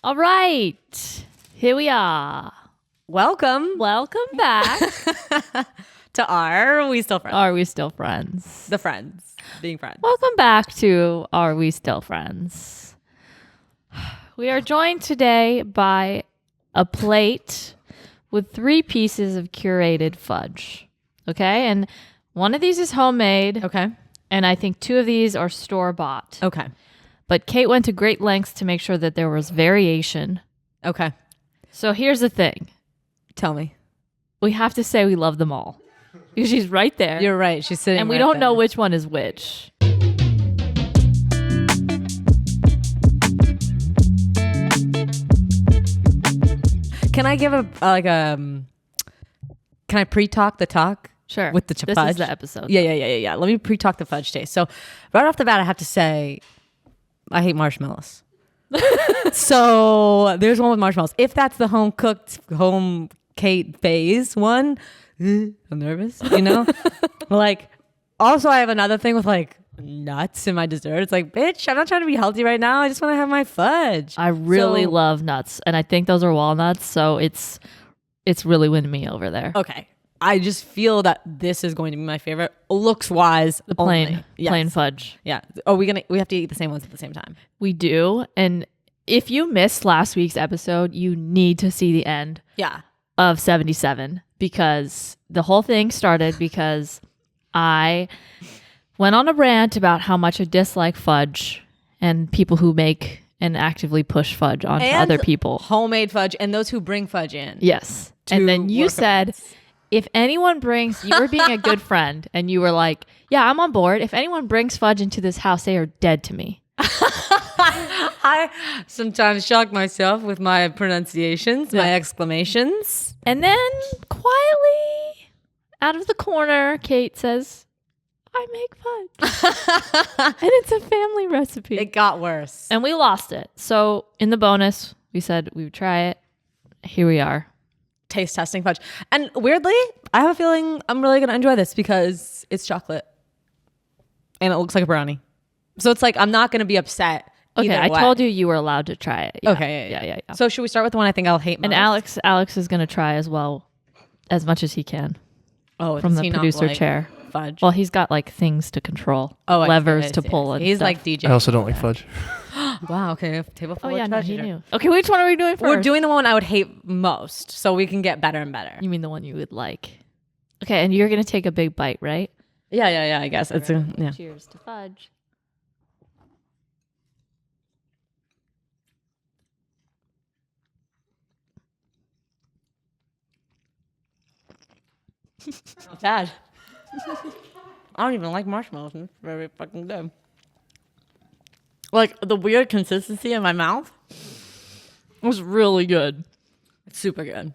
All right. Here we are. Welcome Welcome back. to Are We Still Friends? Are we still friends? The friends. Being friends. Welcome back to Are We Still Friends? We are joined today by a plate with 3 pieces of curated fudge. Okay? And one of these is homemade. Okay. And I think 2 of these are store-bought. Okay. But Kate went to great lengths to make sure that there was variation. Okay. So here's the thing. Tell me. We have to say we love them all. Because she's right there. You're right. She's sitting and we right don't there. know which one is which. Can I give can I pre-talk the talk? Sure. With the This fudge? is the episode. Yeah. Let me pre-talk the fudge taste. So right off the bat, I have to say, I hate marshmallows. So there's one with marshmallows. If that's the home cooked, home Kate phase one, I'm nervous, also I have another thing with nuts in my dessert. It's like, bitch, I'm not trying to be healthy right now. I just want to have my fudge. I really love nuts. And I think those are walnuts. So it's really winning me over there. Okay. I just feel that this is going to be my favorite looks wise. The plain, only. Yes. plain fudge. Yeah. We have to eat the same ones at the same time. We do. And if you missed last week's episode, you need to see the end Yeah. of 77 because the whole thing started because I went on a rant about how much I dislike fudge and people who make and actively push fudge onto And other people. Homemade fudge and those who bring fudge in. Yes. And then you said, if anyone brings, you were being a good friend and you were like, yeah, I'm on board. If anyone brings fudge into this house, they are dead to me. I sometimes shock myself with my pronunciations, my exclamations. And then quietly out of the corner, Kate says, I make fudge. And it's a family recipe. It got worse. And we lost it. So in the bonus, we said we would try it. Here we are. Taste testing fudge. And weirdly, I have a feeling I'm really going to enjoy this because it's chocolate. And it looks like a brownie. So it's like I'm not going to be upset. Okay, I way. told you were allowed to try it. Yeah. Okay, Yeah. So should we start with the one I think I'll hate most? And Alex is going to try as well, as much as he can. Oh, from does the he not producer like chair. Fudge. Well, he's got things to control, levers to pull. And he's stuff. like DJ. I also don't like fudge. Wow. Okay. Table full of No, fudge. he knew. Okay, which one are we doing first? We're doing the one I would hate most, so we can get better and better. You mean the one you would like? Okay, and you're going to take a big bite, right? Yeah. I guess it's yeah. Cheers to fudge. Not bad. I don't even like marshmallows. It's very fucking good. Like the weird consistency in my mouth was really good. It's super good.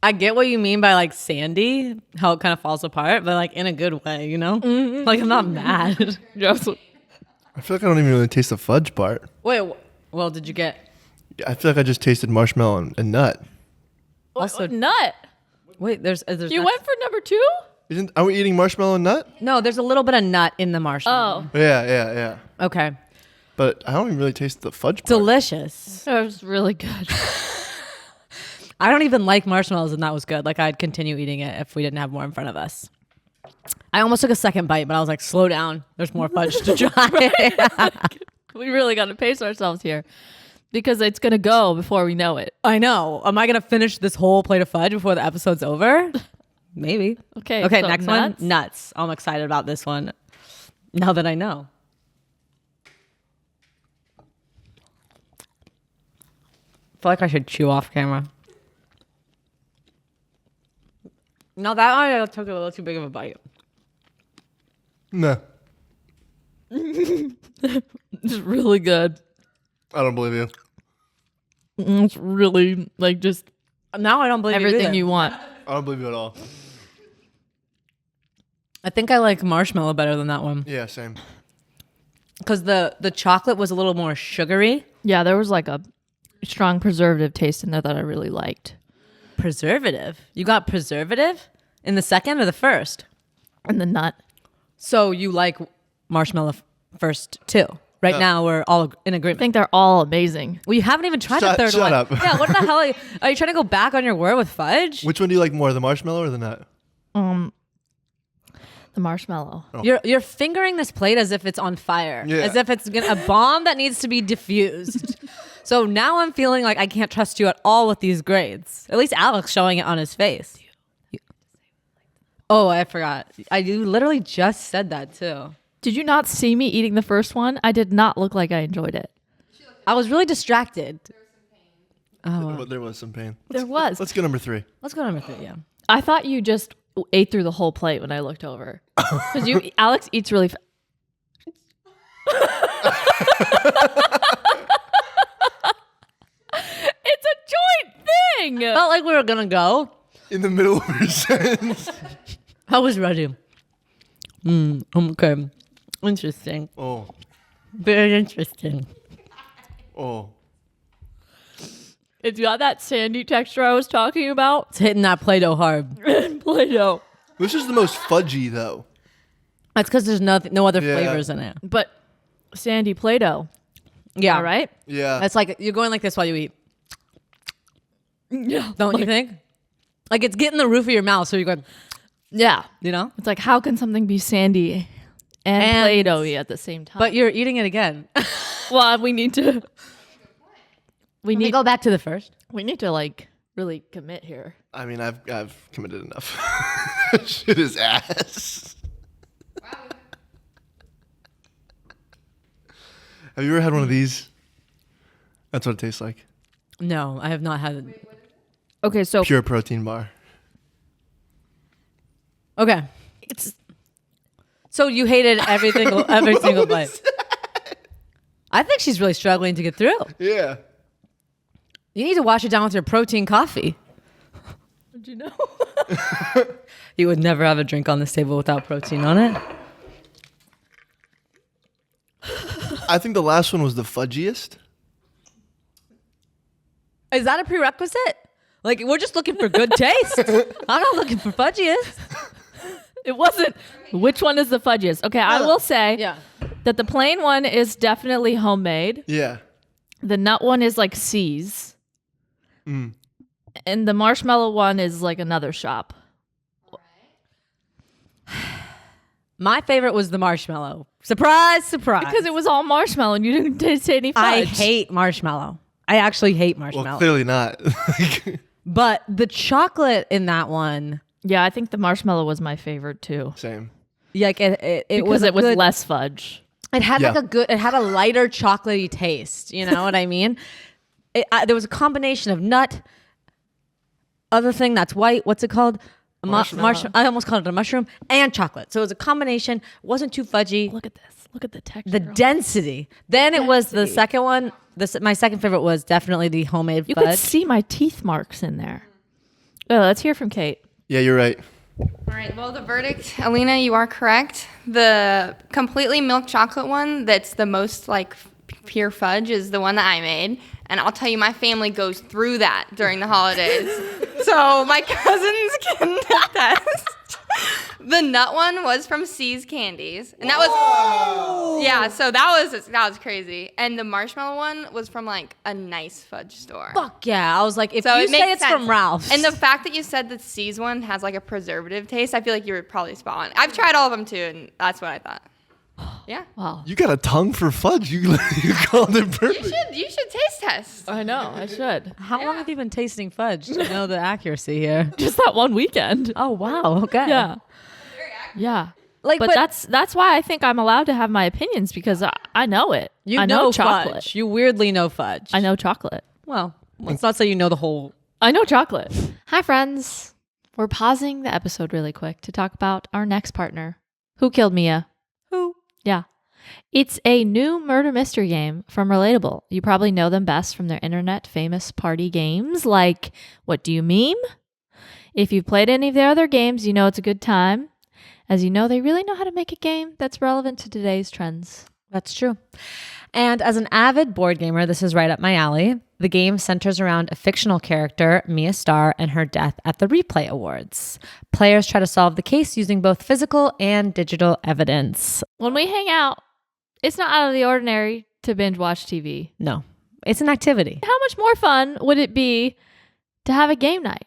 I get what you mean by like sandy, how it kind of falls apart, but like in a good way, Mm-hmm. Like I'm not mad. Yes. I feel like I don't even really taste the fudge part. Wait, well, did you get I feel like I just tasted marshmallow and nut. also nut? Wait, there's You nuts? went for number 2? Are we eating marshmallow and nut? No, there's a little bit of nut in the marshmallow. Oh, Yeah. Okay. But I don't even really taste the fudge part. Delicious. that was really good. I don't even like marshmallows, and that was good. Like I'd continue eating it if we didn't have more in front of us. I almost took a second bite, but I was like, slow down. There's more fudge to try. We really got to pace ourselves here because it's going to go before we know it. I know. Am I going to finish this whole plate of fudge before the episode's over? Maybe. Okay, Okay, so next nuts? one. Nuts. I'm excited about this one now that I know. I feel like I should chew off camera. No, that one I took a little too big of a bite. No, It's really good. I don't believe you. It's really like just Now I don't believe everything you you want. I don't believe you at all. I think I like marshmallow better than that one Yeah, same. because the chocolate was a little more sugary. Yeah, there was like a strong preservative taste in there that I really liked. Preservative. You got preservative in the second or the first? And the nut. So you like marshmallow first too, Right now, we're all in I agreement. think they're all amazing. Well, you haven't even tried the third Shut one. up. Yeah, what the hell? Are you trying to go back on your word with fudge? Which one do you like more, the marshmallow or the nut? The marshmallow. You're fingering this plate as if it's on fire, Yeah. as if it's a bomb that needs to be diffused. So now I'm feeling like I can't trust you at all with these grades. At least Alex showing it on his face. Oh, I forgot. You literally just said that too. Did you not see me eating the first one? I did not look like I enjoyed it. I was really distracted. There was some pain. There was. Let's go number 3. Let's go number 3. Yeah. I thought you just ate through the whole plate when I looked over. Because Alex eats really It's a joint thing. Felt like we were gonna go. In the middle of your sentence. I was ready. Okay. Interesting. Oh. Very interesting. Oh. It's got that sandy texture I was talking about. It's hitting that Play-Doh hard. Play-Doh. This is the most fudgy, though. That's because there's no other Yeah. flavors in it. But sandy Play-Doh. Yeah. All right? Yeah. It's like you're going like this while you eat. Yeah. Don't you think? Like it's getting the roof of your mouth, so you're going, Yeah. you know? It's like, how can something be sandy and Play-Doh-y at the same time? But you're eating it again. well, we need to... We Let me need go back to the first. We need to like really commit here. I mean, I've committed enough. Shit is ass. Have you ever had one of these? That's what it tastes like. No, I have not had it. Okay, so Pure protein bar. Okay. So you hated every single bite. I think she's really struggling to get through. Yeah. You need to wash it down with your protein coffee. did you know? You would never have a drink on this table without protein on it. I think the last one was the fudgiest. Is that a prerequisite? Like, we're just looking for good taste. I'm not looking for fudgiest. It wasn't. Which one is the fudgiest? Okay, I will say that the plain one is definitely homemade. Yeah. The nut one is like C's. And the marshmallow one is like another shop. My favorite was the marshmallow. Surprise, surprise. Because it was all marshmallow and you didn't taste any fudge. I hate marshmallow. I actually hate marshmallow. Well, clearly not. But the chocolate in that one, Yeah, I think the marshmallow was my favorite too. Same. like it Because it was less fudge. It had Yeah. it had a lighter chocolatey taste. You know what I mean? There was a combination of nut, other thing that's white. What's it called? Marshmallow. I almost called it a mushroom, and chocolate. So it was a combination. Wasn't too fudgy. Look at this. Look at the texture. The density. Then it was the second one. My second favorite was definitely the homemade You fudge. could see my teeth marks in there. Oh, let's hear from Kate. Yeah, you're right. All right, well, the verdict, Alina, you are correct. The completely milk chocolate one that's the most like pure fudge is the one that I made. And I'll tell you, my family goes through that during the holidays. So my cousins can attest. The nut one was from C's Candies. And that was, yeah, so that was crazy. And the marshmallow one was from like a nice fudge store. Fuck yeah! I was like, if So you it say makes it's sense. from Ralph's, And the fact that you said the C's one has like a preservative taste, I feel like you were probably spot on. I've tried all of them too, and that's what I thought. Yeah. Wow. You got a tongue for fudge. You called it perfect. You should taste test. I know. I should. how long have you been tasting fudge to know the accuracy here? Just that one weekend. Oh wow! Okay. Yeah. Yeah. Like, But that's why I think I'm allowed to have my opinions because I know it. you I know chocolate. fudge. You weirdly know fudge. I know chocolate. Well, let's not say you know the whole. I know chocolate. Hi, friends. We're pausing the episode really quick to talk about our next partner. Who Killed Mia? Who? Yeah. It's a new murder mystery game from Relatable. You probably know them best from their internet famous party games like What Do You Meme? If you've played any of their other games, you know it's a good time. As you know, they really know how to make a game that's relevant to today's trends. That's true. And as an avid board gamer, this is right up my alley. The game centers around a fictional character, Mia Starr, and her death at the Replay Awards. Players try to solve the case using both physical and digital evidence. When we hang out It's not out of the ordinary to binge watch TV. No, it's an activity. How much more fun would it be to have a game night?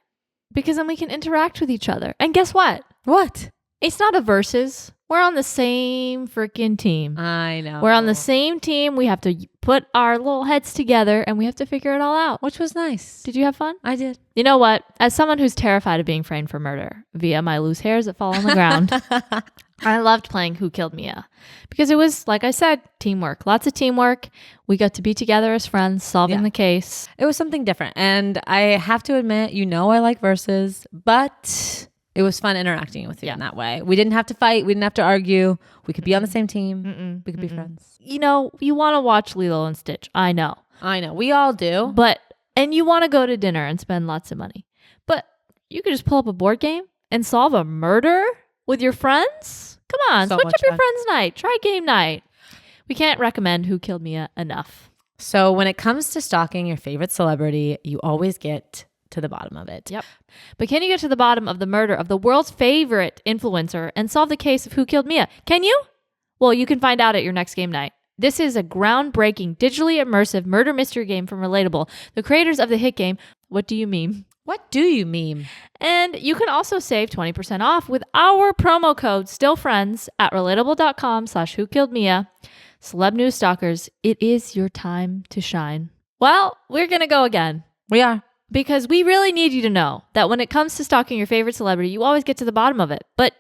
Because then we can interact with each other. And guess what? What? It's not a versus. We're on the same freaking team. I know. We're on the same team. We have to put our little heads together and we have to figure it all out. Which was nice. Did you have fun? I did. You know what? As someone who's terrified of being framed for murder via my loose hairs that fall on the ground, I loved playing Who Killed Mia because it was, like I said, teamwork. Lots of teamwork. We got to be together as friends, solving the case. It was something different. And I have to admit, I like verses, but it was fun interacting with you in that way. We didn't have to fight. We didn't have to argue. We could be on the same team. We could be friends. You want to watch Lilo and Stitch. I know. We all do. And you want to go to dinner and spend lots of money. But you could just pull up a board game and solve a murder with your friends. Come on, switch up your friends' night. Try game night. We can't recommend Who Killed Mia enough. So when it comes to stalking your favorite celebrity, you always get to the bottom of it. Yep. But can you get to the bottom of the murder of the world's favorite influencer and solve the case of Who Killed Mia? Can you? Well, you can find out at your next game night. This is a groundbreaking, digitally immersive murder mystery game from Relatable, the creators of the hit game, What Do You Meme? What do you meme? And you can also save 20% off with our promo code STILLFRIENDS at relatable.com/whokilledmia. Celeb news stalkers, it is your time to shine. Well, we're going to go again. We are. Because we really need you to know that when it comes to stalking your favorite celebrity, you always get to the bottom of it. But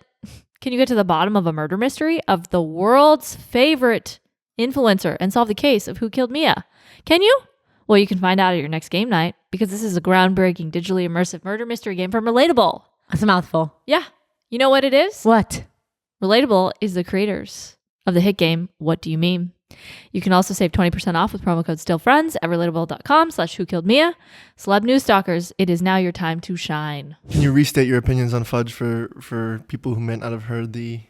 can you get to the bottom of a murder mystery of the world's favorite influencer and solve the case of Who Killed Mia? Can you? Well, you can find out at your next game night because this is a groundbreaking, digitally immersive murder mystery game from Relatable. That's a mouthful. Yeah. You know what it is? What? Relatable is the creators of the hit game, What Do You Meme? You can also save 20% off with promo code STILLFRIENDS at relatable.com/whokilledmia. Celeb news stalkers, it is now your time to shine. Can you restate your opinions on Fudge for people who might not have heard the...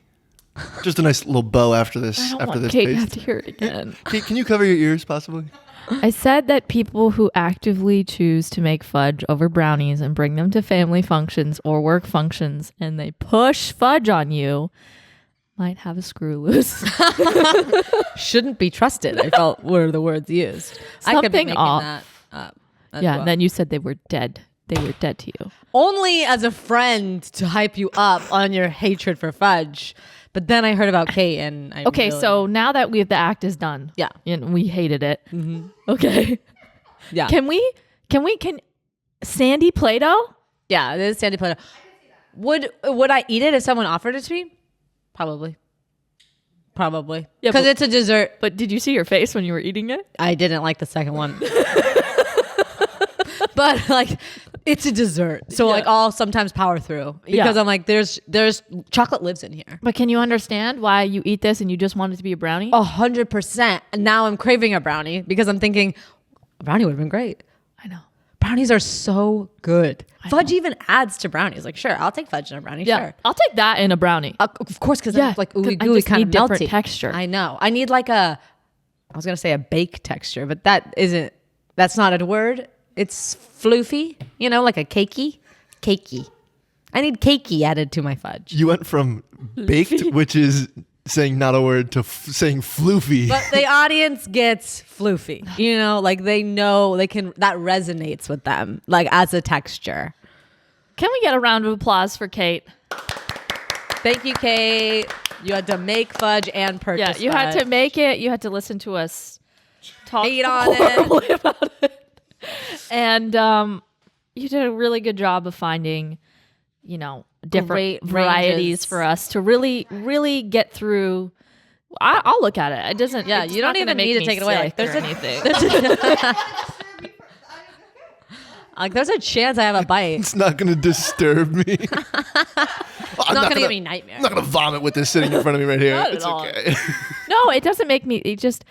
Just a nice little bow after this. I don't after want this Kate to paste. have to hear it again. Kate, can you cover your ears possibly? I said that people who actively choose to make fudge over brownies and bring them to family functions or work functions and they push fudge on you might have a screw loose. Shouldn't be trusted, I felt were the words used. I could be Something making off. that up. as Yeah, well. and then you said they were dead. They were dead to you. Only as a friend to hype you up on your hatred for fudge. But then I heard about Kate and I Okay, really- so now that the act is done. Yeah. And we hated it. Okay. yeah. Can Sandy Play-Doh? Yeah, it is Sandy Play-Doh. Would I eat it if someone offered it to me? Probably. Yeah, Because but- it's a dessert. But did you see your face when you were eating it? I didn't like the second one. But like it's a dessert. So like I'll sometimes power through because Yeah. I'm like there's chocolate lives in here. But can you understand why you eat this and you just want it to be a brownie? 100%. And now I'm craving a brownie because I'm thinking a brownie would have been great. I know. Brownies are so good. Fudge even adds to brownies. Like, sure, I'll take fudge in a brownie. Yeah. Sure. I'll take that in a brownie. Of course, because Yeah, it's like 'cause ooey I gooey just kind of need different melty texture. I know. I need like I was gonna say a bake texture, but that's not a word. It's floofy, like a cakey. I need cakey added to my fudge. You went from baked, which is saying not a word, to saying floofy. But the audience gets floofy. Like they know that resonates with them, like as a texture. Can we get a round of applause for Kate? Thank you, Kate. You had to make fudge and purchase Yeah, you had to fudge. make it. You had to listen to us talk Hate on it. horribly about it. And you did a really good job of finding, different Great varieties ranges. for us to really, really get through. I'll look at it. It doesn't. Yeah, it's you not don't gonna even make need to me take it away. Like, sick there's or a- anything. Like, there's a chance I have a bite. It's not going to disturb me. It's not gonna give me nightmares. I'm not going to vomit with this sitting in front of me right here. Not at It's all. okay. No, it doesn't make me. It just.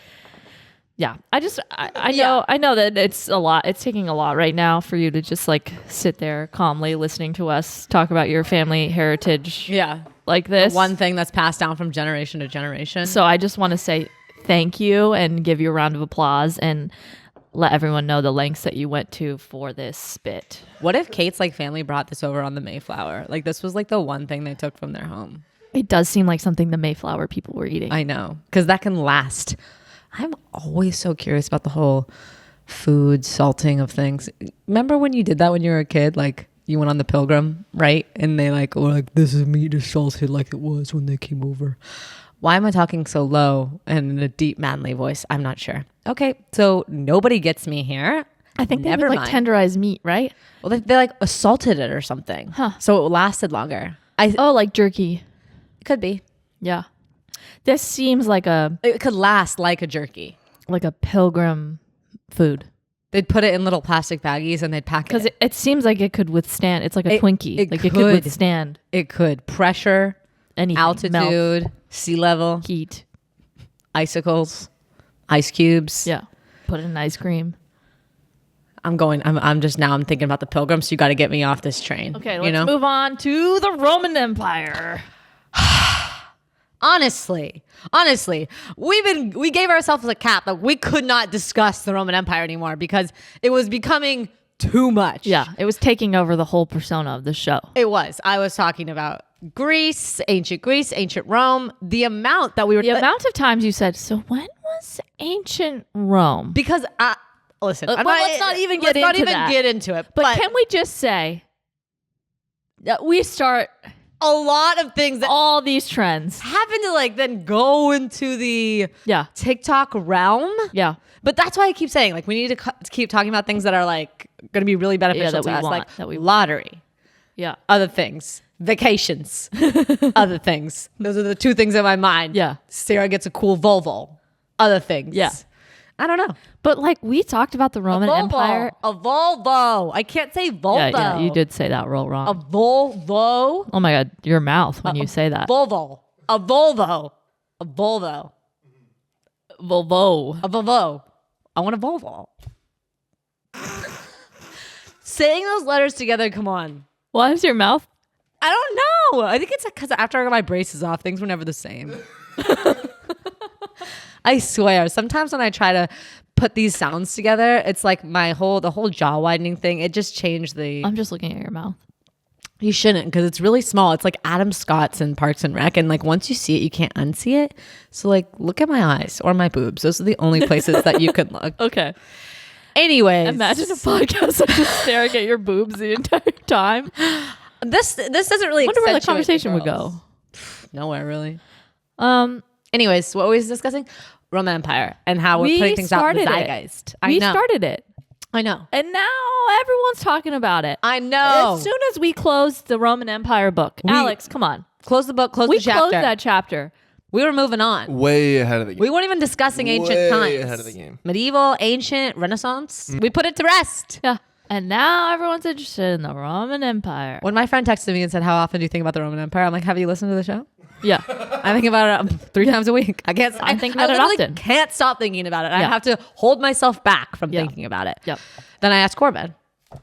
Yeah, I know. I know that it's a lot. It's taking a lot right now for you to just like sit there calmly listening to us talk about your family heritage Yeah. like this. One thing that's passed down from generation to generation. So I just want to say thank you and give you a round of applause and let everyone know the lengths that you went to for this bit. What if Kate's like family brought this over on the Mayflower? Like this was like the one thing they took from their home. It does seem like something the Mayflower people were eating. I know, because that can last. I'm always so curious about the whole food salting of things. Remember when you did that when you were a kid? Like you went on the Pilgrim, right? And they like were like, this is meat is salted like it was when they came over. Why am I talking so low and in a deep manly voice? I'm not sure. Okay, so nobody gets me here. I think they Never would like mind. tenderized meat, right? Well, they like assaulted it or something, so it lasted longer. Oh, like jerky. Could be. Yeah. This seems like It could last like a jerky. a pilgrim food. They'd put it in little plastic baggies and they'd pack it. Because it seems like it could withstand. It's like a Twinkie. it Like it could could. withstand It could. Pressure, anything. altitude, Melt, sea level, heat. icicles, ice cubes. Yeah. Put it in ice cream. I'm thinking about the Pilgrim, so you got to get me off this train. Okay, let's move on to the Roman Empire. Honestly, we gave ourselves a cap that we could not discuss the Roman Empire anymore because it was becoming too much. Yeah, it was taking over the whole persona of the show. It was. I was talking about Greece, ancient Rome, the amount that we were... The amount of times you said, so when was ancient Rome? Because, listen, let's not even get into that. get into it. But can we just say that we start a lot of things that all these trends happen to like then go into the TikTok realm. Yeah. But that's why I keep saying like we need to keep talking about things that are like going to be really beneficial that to we us, want, like that we lottery, other things, vacations, other things. Those are the two things in my mind. Yeah. Sarah gets a cool Volvo. Other things. Yeah. I don't know. But like we talked about the Roman Empire. A Volvo. I can't say Volvo. Yeah, you did say that real wrong. A Volvo. Oh my God, your mouth when you say that. Volvo. A Volvo. A Volvo. Volvo. A Volvo. I want a Volvo. Saying those letters together, come on. Why is your mouth? I don't know. I think it's because after I got my braces off, things were never the same. I swear. Sometimes when I try to put these sounds together, it's like the whole jaw widening thing. It just changed the... I'm just looking at your mouth. You shouldn't because it's really small. It's like Adam Scott's in Parks and Rec. And like once you see it, you can't unsee it. So like look at my eyes or my boobs. Those are the only places that you could look. Okay. Anyways. Imagine a podcast of just staring at your boobs the entire time. This doesn't really I wonder where the accentuate conversation would girls. go. Nowhere really. Anyways, what were we discussing? Roman Empire and how we're putting things out in the zeitgeist. We started it. I know. And now everyone's talking about it. I know. As soon as we closed the Roman Empire book. Alex, come on. Close the book, close the chapter. We closed that chapter. We were moving on. Way ahead of the game. We weren't even discussing ancient times. Way ahead of the game. Medieval, ancient, Renaissance. We put it to rest. Yeah. And now everyone's interested in the Roman Empire. When my friend texted me and said, how often do you think about the Roman Empire? I'm like, have you listened to the show? Yeah. I think about it 3 times a week. I can't. I think about it literally often. Can't stop thinking about it. I Yeah. have to hold myself back from Yeah. thinking about it. Yep. Then I asked Corbin.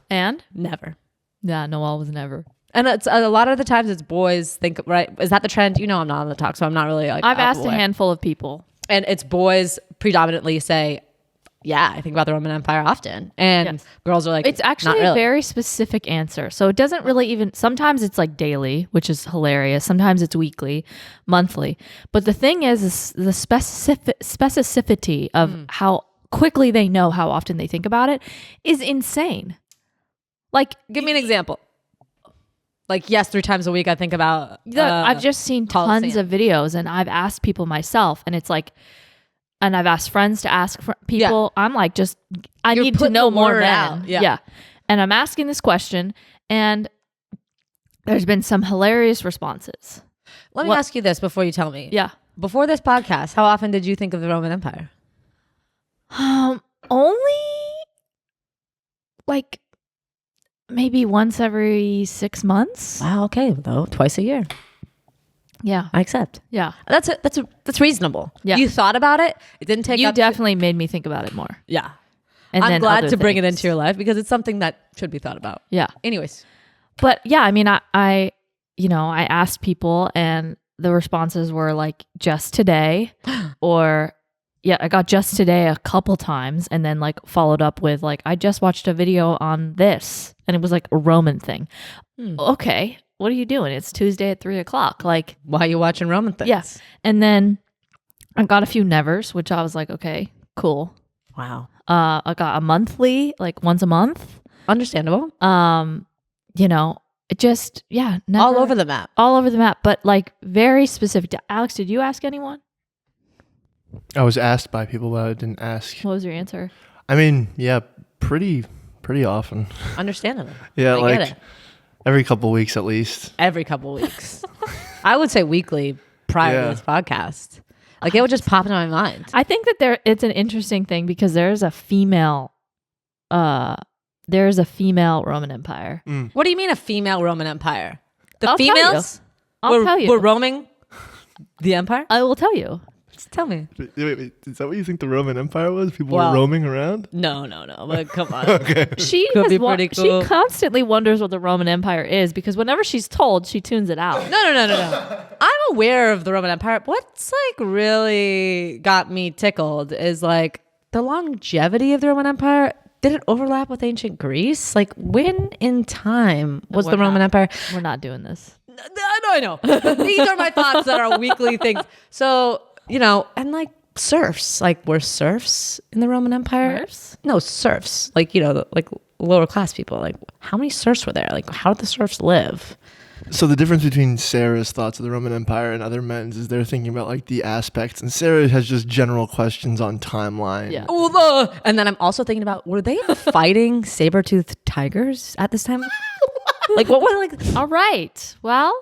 And? Never. Yeah, Noel was never. And it's a lot of the times it's boys think, right? Is that the trend? You know, I'm not on the talk, so I'm not really like. I've out asked the a way. handful of people. And it's boys predominantly say, yeah, I think about the Roman Empire often. And Yes. girls are like, It's actually not really. a very specific answer. So it doesn't really even, sometimes it's like daily, which is hilarious. Sometimes it's weekly, monthly. But the thing is the specificity of how quickly they know how often they think about it is insane. Like, Give me an example. Like, yes, 3 times a week I think about. I've just seen tons Coliseum. of videos and I've asked people myself and it's like, and I've asked friends to ask people. I'm like, I You're need to putting know the more word now. out. Yeah. And I'm asking this question and there's been some hilarious responses. Let me ask you this before you tell me. Yeah. Before this podcast, how often did you think of the Roman Empire? Only like maybe once every 6 months. Wow. Okay, though, twice a year. Yeah. I accept. Yeah. That's reasonable. Yeah. You thought about it. It didn't take. You up definitely made me think about it more. Yeah. And I'm then glad other to bring it things. into your life because it's something that should be thought about. Yeah. Anyways. But yeah, I mean, I asked people and the responses were like just today or yeah, I got just today a couple times and then like followed up with like, I just watched a video on this and it was like a Roman thing. Okay. what are you doing? It's Tuesday at 3:00. Like, Why are you watching Roman things? yeah. And then I got a few nevers, which I was like, okay, cool. Wow. I got a monthly, like once a month. Understandable. You know, it just, yeah. Never, All over the map. all over the map, but like very specific. Alex, did you ask anyone? I was asked by people, but I didn't ask. What was your answer? I mean, yeah, pretty often. Understandable. Yeah, I like get it. every couple weeks at least. Every couple weeks. I would say weekly prior Yeah. to this podcast. Like it would just pop into my mind. I think that it's an interesting thing because there's a female Roman Empire. What do you mean a female Roman Empire? The I'll tell you. females I'll tell you. were roaming the empire? I will tell you. Just tell me. Wait, is that what you think the Roman Empire was? People Well- were roaming around? No. But come on. Okay. She Could has be pretty cool. She constantly wonders what the Roman Empire is because whenever she's told, she tunes it out. No. I'm aware of the Roman Empire. What's like really got me tickled is like the longevity of the Roman Empire. Did it overlap with ancient Greece? Like when in time was we're the Roman not. Empire? We're not doing this. I know. These are my thoughts that are weekly things. So, you know, and like serfs, like were serfs in the Roman Empire? Serfs? No, serfs. Like, you know, like lower class people. Like how many serfs were there? Like how did the serfs live? So the difference between Sarah's thoughts of the Roman Empire and other men's is they're thinking about like the aspects, and Sarah has just general questions on timeline. Yeah. And then I'm also thinking about, were they fighting saber-toothed tigers at this time? Like what was like? All right. Well,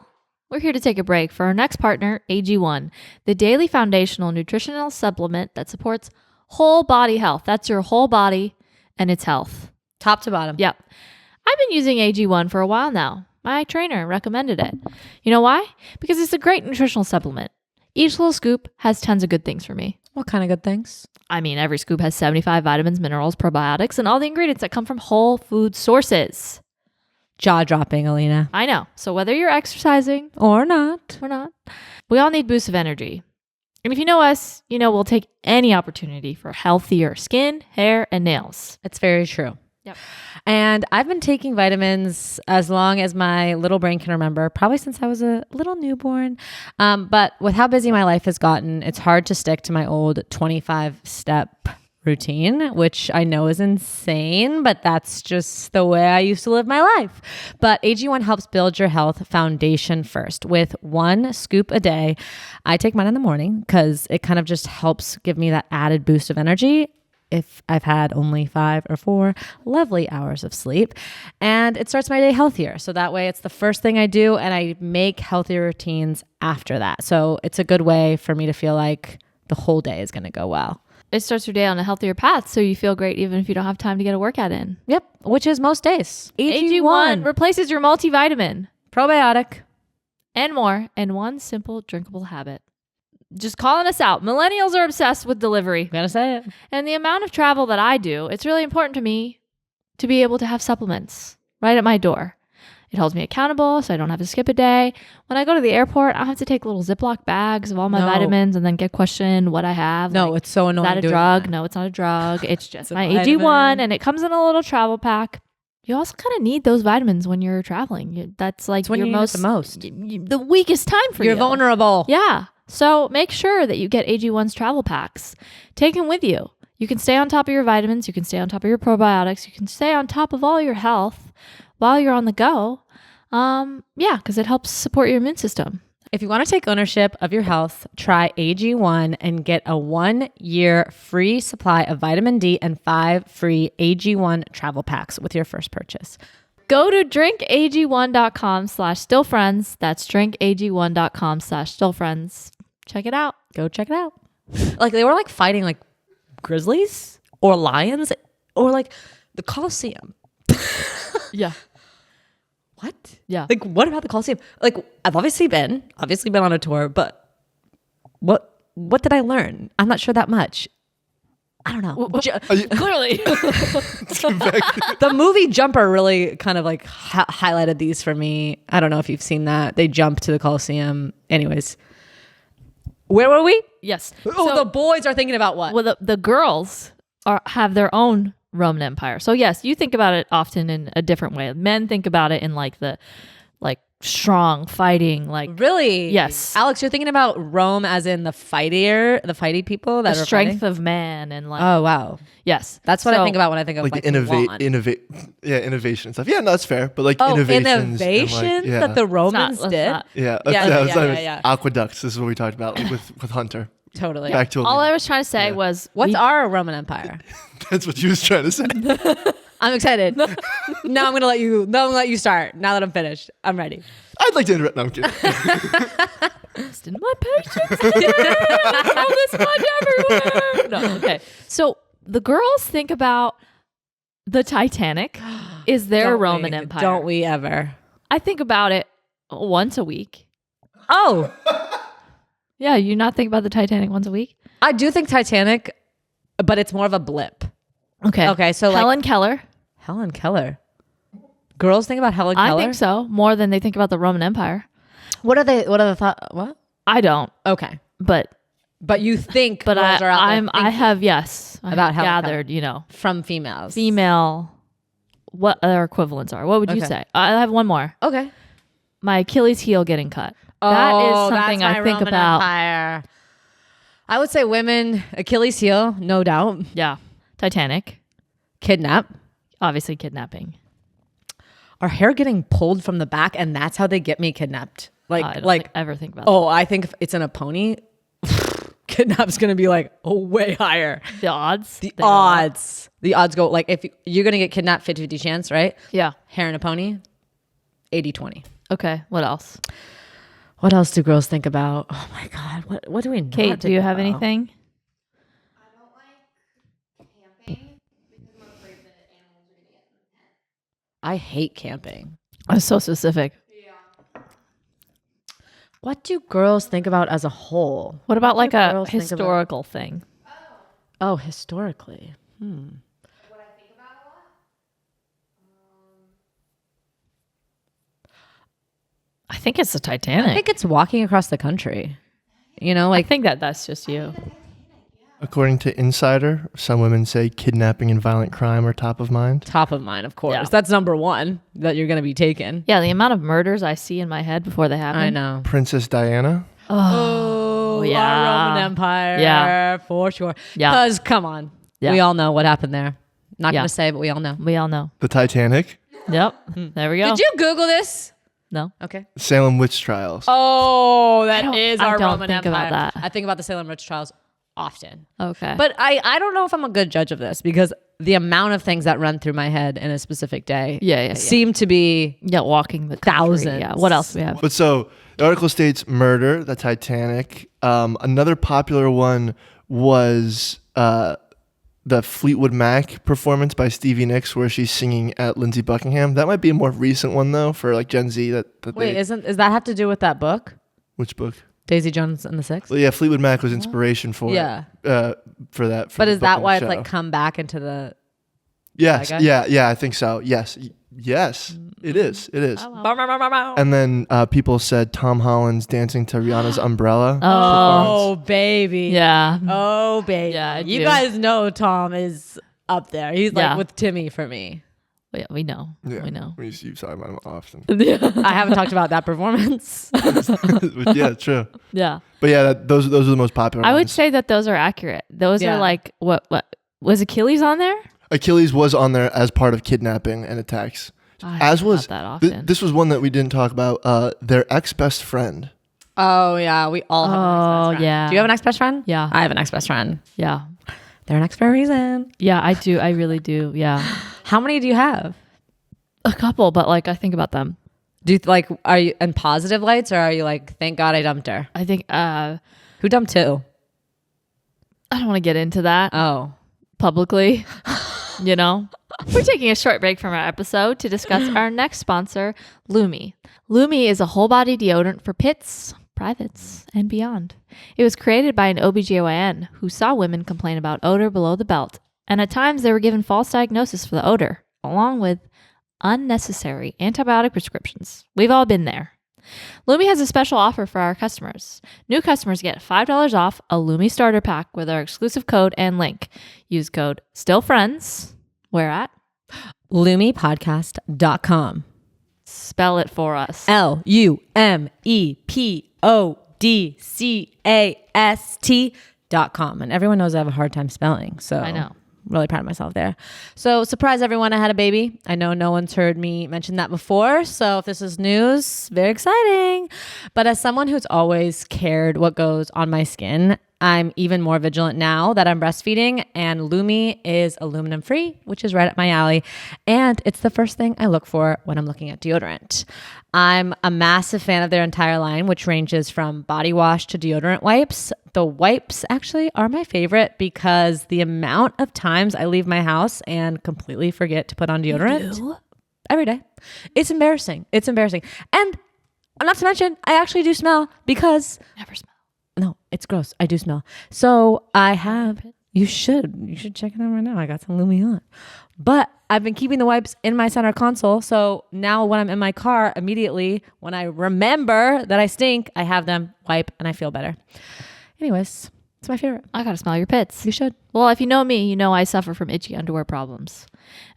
we're here to take a break for our next partner, AG1, the daily foundational nutritional supplement that supports whole body health. That's your whole body and its health. Top to bottom. Yep. I've been using AG1 for a while now. My trainer recommended it. You know why? Because it's a great nutritional supplement. Each little scoop has tons of good things for me. What kind of good things? I mean, every scoop has 75 vitamins, minerals, probiotics, and all the ingredients that come from whole food sources. Jaw-dropping, Alina. I know. So whether you're exercising Or not. or not, we all need boosts of energy. And if you know us, you know we'll take any opportunity for healthier skin, hair, and nails. It's very true. Yep. And I've been taking vitamins as long as my little brain can remember, probably since I was a little newborn. But with how busy my life has gotten, it's hard to stick to my old 25-step routine, which I know is insane, but that's just the way I used to live my life. But AG1 helps build your health foundation first with 1 scoop a day. I take mine in the morning because it kind of just helps give me that added boost of energy if I've had only 5 or 4 lovely hours of sleep. And it starts my day healthier. So that way it's the first thing I do and I make healthier routines after that. So it's a good way for me to feel like the whole day is going to go well. It starts your day on a healthier path, so you feel great even if you don't have time to get a workout in. Yep, which is most days. AG1 replaces your multivitamin probiotic. and more in one simple drinkable habit. Just calling us out. Millennials are obsessed with delivery. Gotta say it. And the amount of travel that I do, it's really important to me to be able to have supplements right at my door. It holds me accountable so I don't have to skip a day. When I go to the airport, I have to take little Ziploc bags of all my vitamins and then get questioned what I have. No, Like, it's so annoying. is that a doing drug? that. No, it's not a drug. It's just a my vitamin. AG1 and it comes in a little travel pack. You also kind of need those vitamins when you're traveling. That's like It's when your you need it the most. the weakest time for you. You're vulnerable. Yeah. So make sure that you get AG1's travel packs. Take them with you. You can stay on top of your vitamins. You can stay on top of your probiotics. You can stay on top of all your health while you're on the go. Because it helps support your immune system. If you want to take ownership of your health, try AG1 and get a 1-year free supply of vitamin D and 5 free AG1 travel packs with your first purchase. Go to drinkag1.com/stillfriends. That's drinkag1.com/stillfriends. Check it out. Go check it out. Like they were like fighting like grizzlies or lions or like the Colosseum. Yeah. What? Yeah. Like what about the Colosseum? Like I've obviously been on a tour, but what did I learn? I'm not sure that much. I don't know. Clearly. The movie Jumper really kind of like highlighted these for me. I don't know if you've seen that. They jump to the Colosseum. Anyways, where were we? Yes. Oh, the boys are thinking about what? Well, the girls have their own Roman Empire. So yes, you think about it often in a different way. Men think about it in like strong, fighting, like Really? Yes. Alex, you're thinking about Rome as in the fighty people that the are strength fighting? of man and like Oh, wow. yes. That's what I So- think about when I think of like like the Mulan. innovation and stuff. Yeah, no, that's fair. But like Oh, innovations, innovations and, like, yeah. that the Romans let's did? not- yeah, Yeah. aqueducts. This is what we talked about, like with Hunter. Totally. Back to All Alina. I was trying to say was What's our Roman Empire? That's what you was trying to say. I'm excited. Now I'm gonna let you start. Now that I'm finished, I'm ready. I'd like to interrupt. No, I'm kidding. in my patience. Throw this fudge everywhere. No, okay. So the girls think about the Titanic is their Don't Roman we? Empire. Don't we ever? I think about it once a week. Oh, Yeah, you not think about the Titanic once a week? I do think Titanic, but it's more of a blip. Okay. Okay, so like Helen Keller. Helen Keller. Girls think about Helen Keller. I think so, more than they think about the Roman Empire. What are the thoughts? What? I don't, Okay, but but you think but girls are out there I have yes I about have Helen Keller. gathered, you know, from females. female what their equivalents are. What would you Okay. say? I have one more. Okay. My Achilles heel getting cut. That is something that's I my think Roman about. Empire. I would say women, Achilles heel, no doubt. Yeah. Titanic. Kidnap. Obviously kidnapping. Our hair getting pulled from the back, and that's how they get me kidnapped. I don't ever think about oh, I think if it's in a pony, kidnap's gonna be like way higher. that. The odds. The They go up. odds. The odds go like if you're gonna get kidnapped 50-50 chance, right? Yeah. Hair in a pony, 80-20. Okay. What else? What else do girls think about? Oh my god, what do we not Kate, do think you have about? anything? I don't like camping because I'm afraid that animals are gonna get in the tent. I hate camping. That's so specific. What do girls think about as a whole? What about like do a girls think about- historical thing? Oh, historically. What I think about a lot? I think it's the I Titanic. think it's walking across the country. You know, I like think that's just you. According to Insider, some women say kidnapping and violent crime are top of mind. top of mind, of course. Yeah. That's number one that you're going to be taken. Yeah, the amount of murders I see in my head before they happen. I know. Princess Diana. Oh, yeah. our Roman Empire. Yeah. For sure. Yeah. Because, come on. Yeah. We all know what happened there. Not Yeah. going to say, but we all know. We all know. The Titanic. Yep. There we go. Did you Google this? No. Okay. Salem witch trials. Oh, that don't- is I our don't Roman think Empire. about that. I think about the Salem witch trials often. Okay. But I don't know if I'm a good judge of this because the amount of things that run through my head in a specific day Yeah. seem to be Yeah, walking the country. thousands. Yeah. What else do we have? But so the article states murder, the Titanic. Another popular one was the Fleetwood Mac performance by Stevie Nicks where she's singing at Lindsey Buckingham. That might be a more recent one though for like Gen Z. Wait, does that have to do with that book? Which book? Daisy Jones and the Six? Well, yeah, Fleetwood Mac was inspiration for Yeah. for that. For But the is that book why and it's show. like come back into the Yes, guy? yeah, I think so. Yes, it is. Oh. And then people said Tom Holland's dancing to Rihanna's Umbrella. Oh baby. Yeah. Oh baby. Yeah, I you do. guys know Tom is up there. He's Yeah. like with Timmy for me. Yeah, we know. Yeah, We know. You talk about him often. I haven't talked about that performance. Yeah, true. Yeah. But yeah, those are the most popular. I would ones. say that those are accurate. Those Yeah. are like what was Achilles on there? Achilles was on there as part of kidnapping and attacks. I As don't was think about that often. this was one that we didn't talk about. Their ex best friend. Oh yeah, we all have an ex-best friend. yeah. Do you have an ex-best friend? Yeah. I have an ex-best friend. Yeah. They're an ex for a reason. Yeah, I do. I really do. Yeah. How many do you have? A couple, but like I think about them. Do you like are you in positive lights or are you like thank God I dumped her? I think Who dumped who? I don't want to get into that Oh. publicly. You know? We're taking a short break from our episode to discuss our next sponsor, Lume. Lume is a whole body deodorant for pits, privates, and beyond. It was created by an OBGYN who saw women complain about odor below the belt, and at times they were given false diagnosis for the odor, along with unnecessary antibiotic prescriptions. We've all been there. Lume has a special offer for our customers. New customers get $5 off a Lume starter pack with our exclusive code and link. Use code STILLFRIENDS. Where at? LumePodcast.com. Spell it for us. LUMEPODCAST.com. And everyone knows I have a hard time spelling. So I know. Really proud of myself there. So surprise everyone, I had a baby. I know no one's heard me mention that before. So if this is news, very exciting. But as someone who's always cared what goes on my skin, I'm even more vigilant now that I'm breastfeeding, and Lume is aluminum free, which is right up my alley. And it's the first thing I look for when I'm looking at deodorant. I'm a massive fan of their entire line, which ranges from body wash to deodorant wipes. The wipes actually are my favorite because the amount of times I leave my house and completely forget to put on deodorant every day. It's embarrassing. It's embarrassing. And not to mention, I actually do smell because Never smell. no, it's gross. I do smell. So I have, you should check it out right now. I got some Lume on. But I've been keeping the wipes in my center console. So now when I'm in my car, immediately when I remember that I stink, I have them wipe and I feel better. Anyways, it's my favorite. I gotta smell your pits. You should. Well, if you know me, you know I suffer from itchy underwear problems.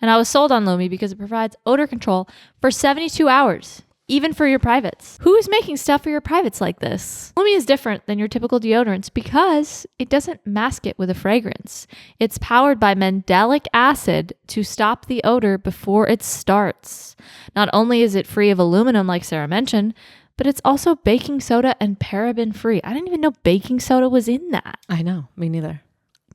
And I was sold on Lume because it provides odor control for 72 hours, even for your privates. Who is making stuff for your privates like this? Lume is different than your typical deodorants because it doesn't mask it with a fragrance. It's powered by mandelic acid to stop the odor before it starts. Not only is it free of aluminum, like Sarah mentioned, but it's also baking soda and paraben free. I didn't even know baking soda was in that. I know. Me neither.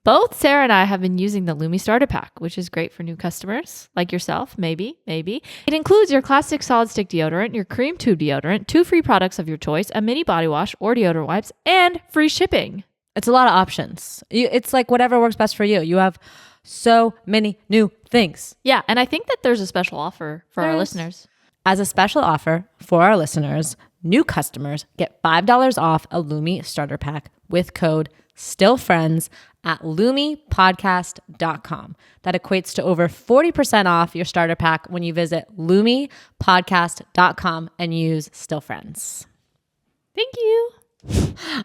Both Sarah and I have been using the Lume Starter Pack, which is great for new customers like yourself, maybe. It includes your classic solid stick deodorant, your cream tube deodorant, 2 free products of your choice, a mini body wash or deodorant wipes, and free shipping. It's a lot of options. It's like whatever works best for you. You have so many new things. Yeah, and I think that there's a special offer for our listeners. As a special offer for our listeners, new customers get $5 off a Lume Starter Pack with code STILLFRIENDS at lumepodcast.com. That equates to over 40% off your starter pack when you visit lumepodcast.com and use STILLFRIENDS. Thank you.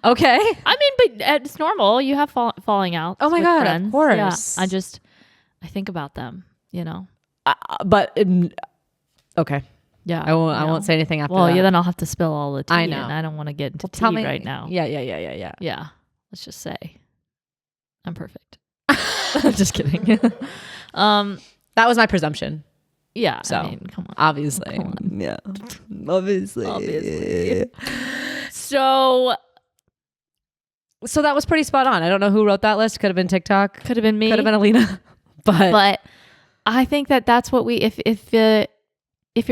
Okay. I mean, but it's normal. You have falling out. Oh my God, of course. Yeah, I think about them, you know. Okay. Yeah. I won't say anything after that. Well, yeah, then I'll have to spill all the tea. I know. And I don't want to get into tea tell me right now. Yeah. Yeah. Let's just say I'm perfect. Just kidding. That was my presumption. Yeah. So, I mean, come on. Obviously. Come on. Yeah. Obviously. So that was pretty spot on. I don't know who wrote that list. Could have been TikTok. Could have been me. Could have been Alina. But I think that's what we, if you're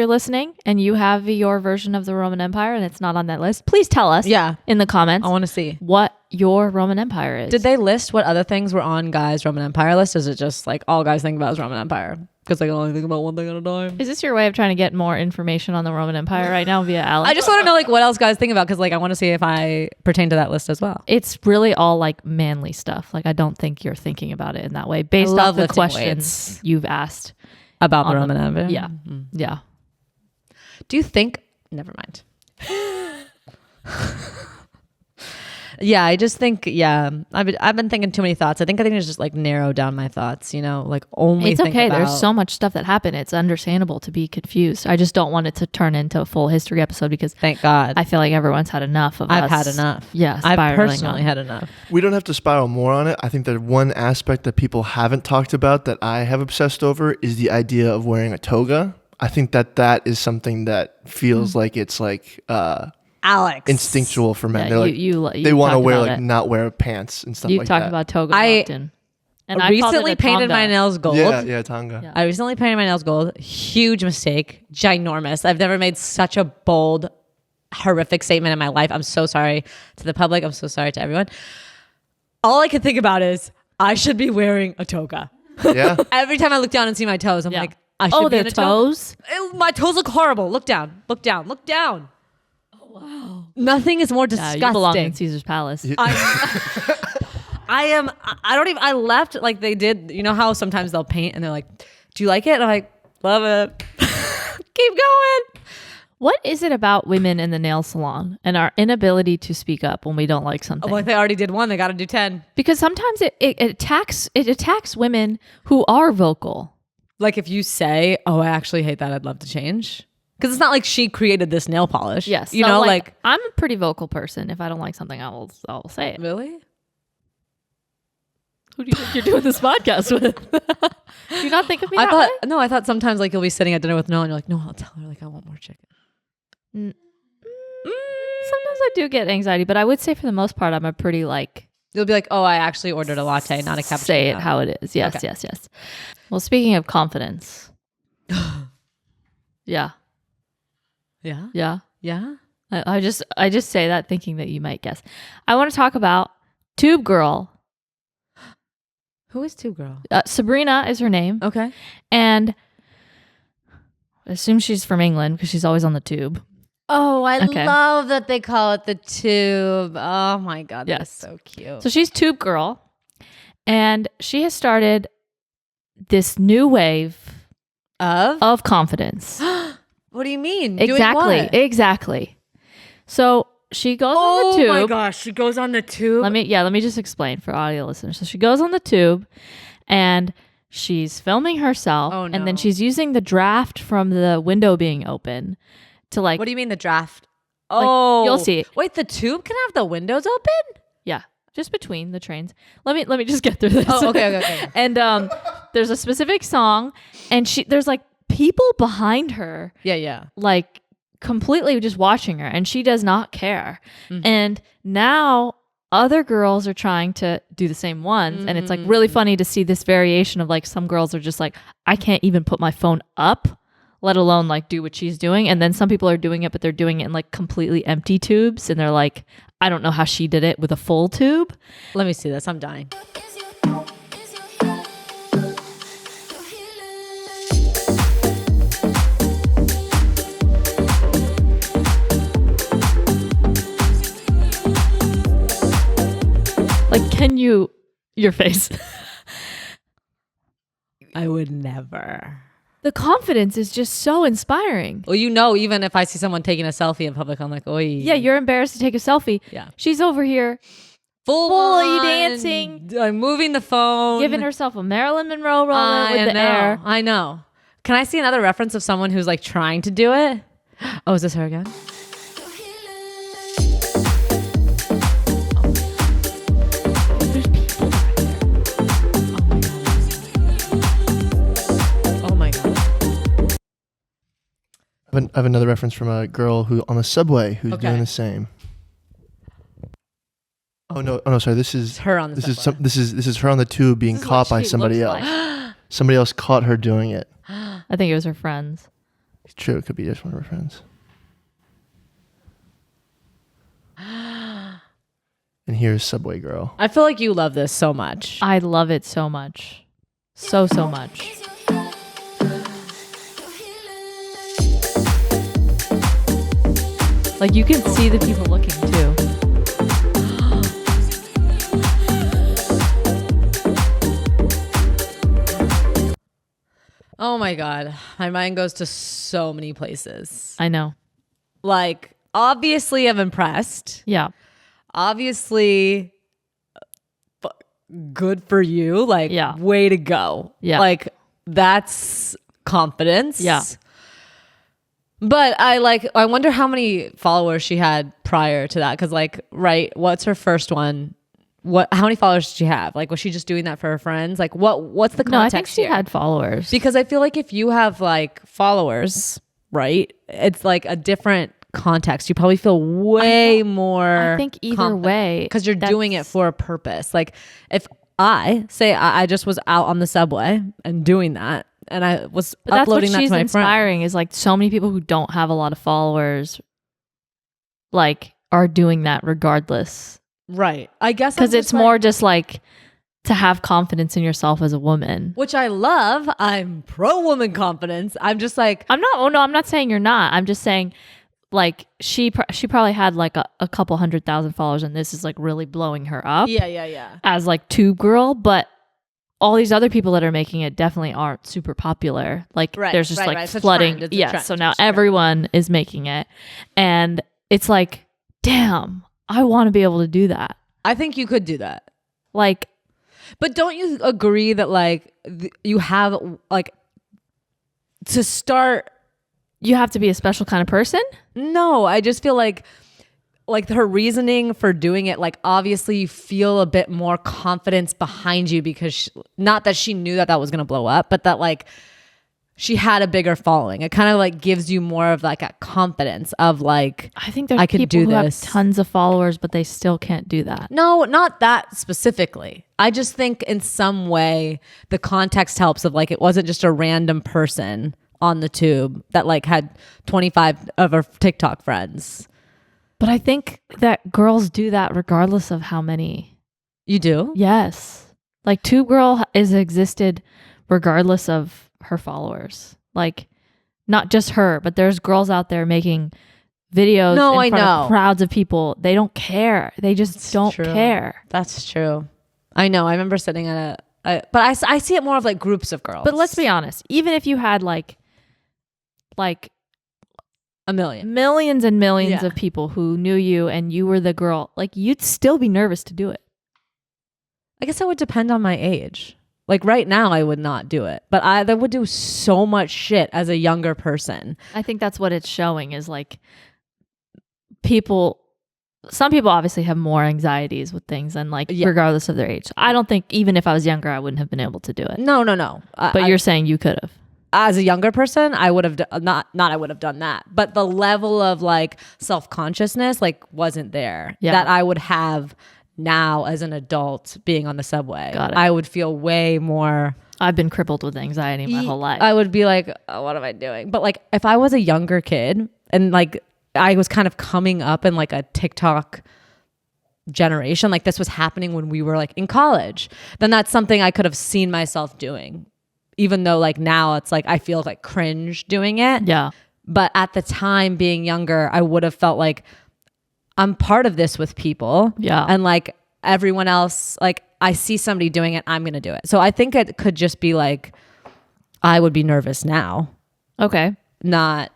listening and you have your version of the Roman Empire and it's not on that list, please tell us in the comments. I want to see what your Roman Empire is. Did they list what other things were on guys' Roman Empire list? Is it just like all guys think about is Roman Empire? Because they can only think about one thing at a time. Is this your way of trying to get more information on the Roman Empire right now via Alex? I just want to know like what else guys think about because like I want to see if I pertain to that list as well. It's really all like manly stuff. Like I don't think you're thinking about it in that way based off the questions you've asked about the Roman Empire. Yeah. Yeah. Do you think? Never mind. Yeah, I just think. Yeah, I've been thinking too many thoughts. I think I need to just like narrow down my thoughts. You know, like only. It's okay. There's so much stuff that happened. It's understandable to be confused. I just don't want it to turn into a full history episode because thank God I feel like everyone's had enough of. I've had enough. Yeah, I've personally had enough. We don't have to spiral more on it. I think that one aspect that people haven't talked about that I have obsessed over is the idea of wearing a toga. I think that is something that feels like it's like Alex instinctual for men. Yeah, They're like they want to wear like not wear pants and stuff like that. You talk about toga often. And I recently painted my nails gold. Yeah, tonga. Yeah. I recently painted my nails gold. Huge mistake. Ginormous. I've never made such a bold, horrific statement in my life. I'm so sorry to the public. I'm so sorry to everyone. All I can think about is I should be wearing a toga. Yeah. Every time I look down and see my toes, I'm like, I should be in a toes? My toes look horrible. Look down. Look down. Look down. Oh, wow. Nothing is more disgusting. You belong in Caesar's Palace. I left like they did. You know how sometimes they'll paint and they're like, do you like it? And I'm like, love it. Keep going. What is it about women in the nail salon and our inability to speak up when we don't like something? Well, if they already did one, they got to do 10. Because sometimes it attacks women who are vocal. Like if you say, oh, I actually hate that, I'd love to change. Because it's not like she created this nail polish. Yes. You so, know, like I'm a pretty vocal person. If I don't like something, I'll say it. really? Who do you think you're doing this podcast with? Do you not think of me I that thought way? no, I thought sometimes like you'll be sitting at dinner with Noah and you're like, no, I'll tell her like I want more chicken. Sometimes I do get anxiety, but I would say for the most part, I'm a pretty like You'll be like, oh, I actually ordered a latte, not a cappuccino. say it how it is. Yes, Okay. yes. Well, speaking of confidence, yeah. Yeah. I just say that thinking that you might guess. I want to talk about Tube Girl. Who is Tube Girl? Sabrina is her name, Okay. and I assume she's from England because she's always on the tube. Oh, I Okay. love that they call it the tube. Oh my God. That's Yes. so cute. So she's Tube Girl, and she has started this new wave of confidence. What do you mean? Exactly. Doing what? Exactly. So she goes on Oh the tube. my gosh. She goes on the tube. Let me just explain for audio listeners. So she goes on the tube and she's filming herself, Oh, and then no. she's using the draft from the window being open to like What do you mean the draft? Oh, you'll see. Wait, the tube can have the windows open? yeah, just between the trains. Let me just get through this. Oh, okay. And there's a specific song, and there's like people behind her Yeah. like completely just watching her, and she does not care. And now other girls are trying to do the same ones, and it's like really funny to see this variation of like some girls are just like, I can't even put my phone up, let alone like do what she's doing. And then some people are doing it, but they're doing it in like completely empty tubes, and they're like, I don't know how she did it with a full tube. Let me see this. I'm dying. Like, can you, your face. I would never. The confidence is just so inspiring. Well, you know, even if I see someone taking a selfie in public, I'm like, oi. Yeah, you're embarrassed to take a selfie. Yeah. She's over here fully dancing. I'm moving the phone. giving herself a Marilyn Monroe roll with the air. I know. Can I see another reference of someone who's like trying to do it? Oh, is this her again? There's people back there. Oh my God. I have another reference from a girl who on the subway who's Okay. doing the same. Oh no! Sorry, this is It's her on the subway. this is her on the tube being This is caught what by she somebody looks else. like. Somebody else caught her doing it. I think it was her friends. It's true. It could be just one of her friends. And here's Subway Girl. I feel like you love this so much. I love it so much. So much. Like, you can see the people looking too. Oh my God. My mind goes to so many places. I know. Like, obviously, I'm impressed. Yeah. Obviously, good for you. Like, Yeah. way to go. Yeah. Like, that's confidence. Yeah. But I wonder how many followers she had prior to that. Cause like, right, what's her first one? How many followers did she have? Like, was she just doing that for her friends? Like, what's the context No, I think she here? had followers. Because I feel like if you have like followers, right, it's like a different context. You probably feel way more. I think either way, because you're doing it for a purpose. Like if I say I just was out on the subway and doing that, and I was But that's what uploading that she's to my inspiring is like so many people who don't have a lot of followers, like, are doing that regardless. right? I guess Because it's more just like to have confidence in yourself as a woman. which I love. I'm pro woman confidence. I'm just like, I'm not saying you're not. I'm just saying like she probably had like a couple 100,000 followers, and this is like really blowing her up yeah. as like Tube Girl, but all these other people that are making it definitely aren't super popular. Like Right, there's just right, like right. It's a flooding. trend. It's a Yeah. trend. So now It's a trend. everyone is making it, and it's like, damn, I want to be able to do that. I think you could do that. Like, But don't you agree that like you have like to start You have to be a special kind of person? No, I just feel like her reasoning for doing it, like obviously you feel a bit more confidence behind you because not that she knew that was going to blow up, but that like she had a bigger following. It kind of like gives you more of like a confidence of like, I think there's I could people do who this. have tons of followers, but they still can't do that. No, not that specifically. I just think in some way the context helps of like, it wasn't just a random person on the tube that like had 25 of her TikTok friends. But I think that girls do that regardless of how many. You do? Yes. Like Tube Girl is existed regardless of her followers. Like not just her, but there's girls out there making videos in front of crowds of people. They don't care. They just don't care. That's true. I know. I remember sitting at but I see it more of like groups of girls. But let's be honest. Even if you had like a million. Millions and millions of people who knew you and you were the girl, like you'd still be nervous to do it. I guess it would depend on my age. Like right now I would not do it, but I would do so much shit as a younger person. I think that's what it's showing is like some people obviously have more anxieties with things and like regardless of their age. I don't think even if I was younger, I wouldn't have been able to do it. No. But you're saying you could have. As a younger person, I would have I would have done that. But the level of like self-consciousness like wasn't there that I would have now as an adult being on the subway. Got it. I would feel way more. I've been crippled with anxiety my whole life. I would be like, oh, what am I doing? But like if I was a younger kid and like I was kind of coming up in like a TikTok generation, like this was happening when we were like in college, then that's something I could have seen myself doing. Even though like now it's like I feel like cringe doing it. Yeah. But at the time being younger, I would have felt like I'm part of this with people. Yeah. And like everyone else, like I see somebody doing it, I'm going to do it. So I think it could just be like, I would be nervous now. Okay. But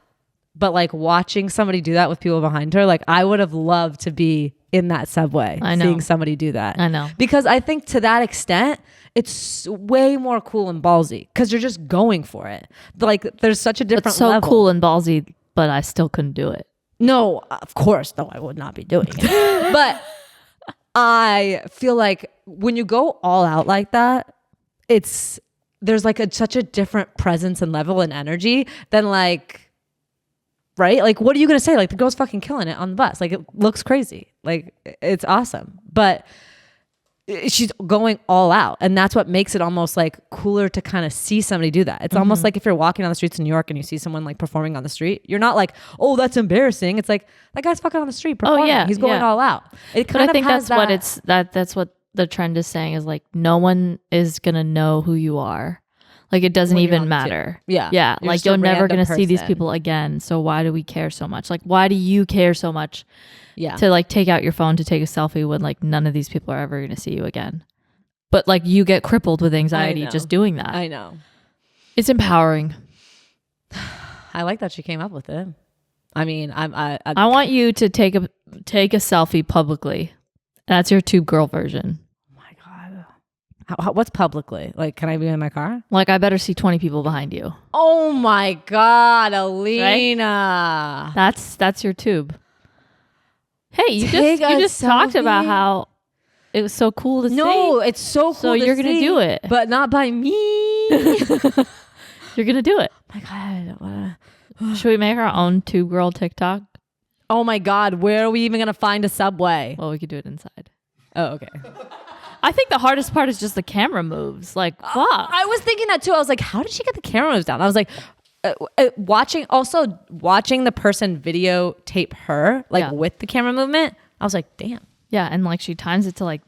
like watching somebody do that with people behind her, like I would have loved to be in that subway, seeing somebody do that. I know. Because I think to that extent, it's way more cool and ballsy because you're just going for it. Like there's such a different level. It's so cool and ballsy, but I still couldn't do it. No, of course, no, I would not be doing it. But I feel like when you go all out like that, there's like such a different presence and level and energy than like, right? Like, what are you going to say? Like the girl's fucking killing it on the bus. Like it looks crazy. Like it's awesome. But she's going all out. And that's what makes it almost like cooler to kind of see somebody do that. It's almost like if you're walking on the streets in New York and you see someone like performing on the street, you're not like, oh, that's embarrassing. It's like, that guy's fucking on the street performing. Oh, yeah. He's going all out. It kind but I of think has that's what the trend is saying is like, no one is going to know who you are. Like it doesn't even matter. Yeah. Yeah. You're Like just a you're never random going to see these person. people again. So why do we care so much? Like, why do you care so much Yeah. to like take out your phone to take a selfie when like none of these people are ever going to see you again? But like you get crippled with anxiety just doing that. I know. It's empowering. I like that she came up with it. I mean, I want you to take a selfie publicly. That's your Tube Girl version. oh my God. What's publicly? Like, can I be in my car? Like I better see 20 people behind you. Oh my God, Alina. That's your tube. Hey, you Take a just talked about selfie. how it was so cool to see. No, it's so cool. So you're gonna see, do it. but not by me. You're gonna do it. My God. Should we make our own Tube Girl TikTok? Oh my God, where are we even gonna find a subway? Well, we could do it inside. Oh, okay. I think the hardest part is just the camera moves. Like, fuck. I was thinking that too. I was like, how did she get the camera moves down? I was like, watching the person videotape her with the camera movement. I was like, damn. Yeah, and like she times it to like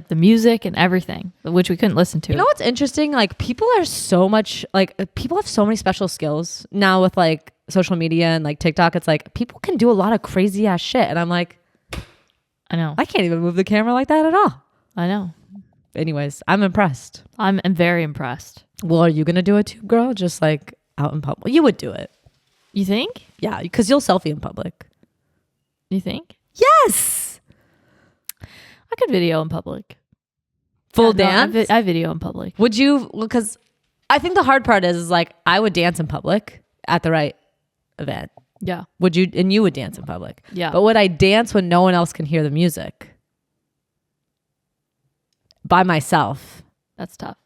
the music and everything, which we couldn't listen to. You know what's interesting? Like people have so many special skills now with like social media and like TikTok. It's like people can do a lot of crazy ass shit. And I'm like, I know. I can't even move the camera like that at all. I know. Anyways, I'm impressed. I'm very impressed. Well, are you going to do it too, girl? Just like out in public? You would do it. You think? Yeah, because you'll selfie in public. You think? Yes. I could video in public. Full No, dance? I video in public. Would you? Because I think the hard part is like I would dance in public at the right event? Yeah. Would you? And you would dance in public. Yeah. But would I dance when no one else can hear the music? By myself. That's tough.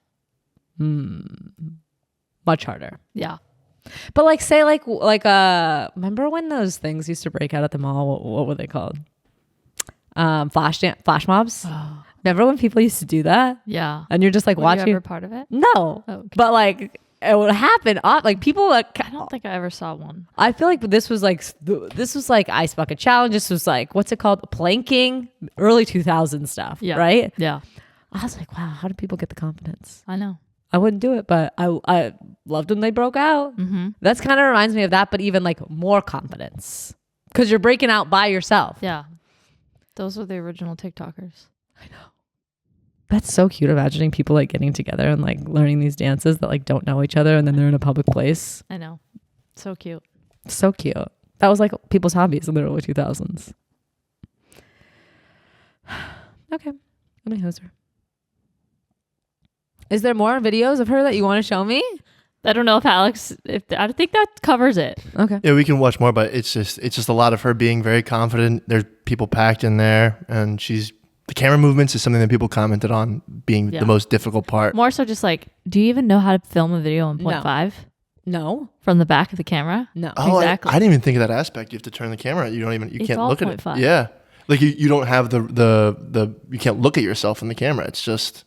Much harder. Yeah. But like say remember when those things used to break out at the mall? What were they called? Flash mobs. Oh. Remember when people used to do that? Yeah. And you're just like Were watching. you ever part of it? No. Oh, okay. But like it would happen. Like people. Like, I don't think I ever saw one. I feel like this was like ice bucket challenge. This was like what's it called? Planking. Early 2000s stuff. Yeah. Right. Yeah. I was like, wow, how do people get the confidence? I know. I wouldn't do it, but I loved when they broke out. Mm-hmm. That's kind of reminds me of that, but even like more confidence because you're breaking out by yourself. Yeah. Those were the original TikTokers. That's so cute. Imagining people like getting together and like learning these dances that like don't know each other and then they're in a public place. I know. So cute. So cute. That was like people's hobbies in the early 2000s. Okay. Let me hose her. Is there more videos of her that you want to show me? I don't know if I think that covers it. Okay. Yeah, we can watch more, but it's just a lot of her being very confident. There's people packed in there, and the camera movements is something that people commented on being the most difficult part. More so just like, do you even know how to film a video in 0.5? No. From the back of the camera? No. Oh, Exactly. I didn't even think of that aspect. You have to turn the camera. You It's can't all look at 0.5. it. Yeah. Like you don't have the you can't look at yourself in the camera. It's just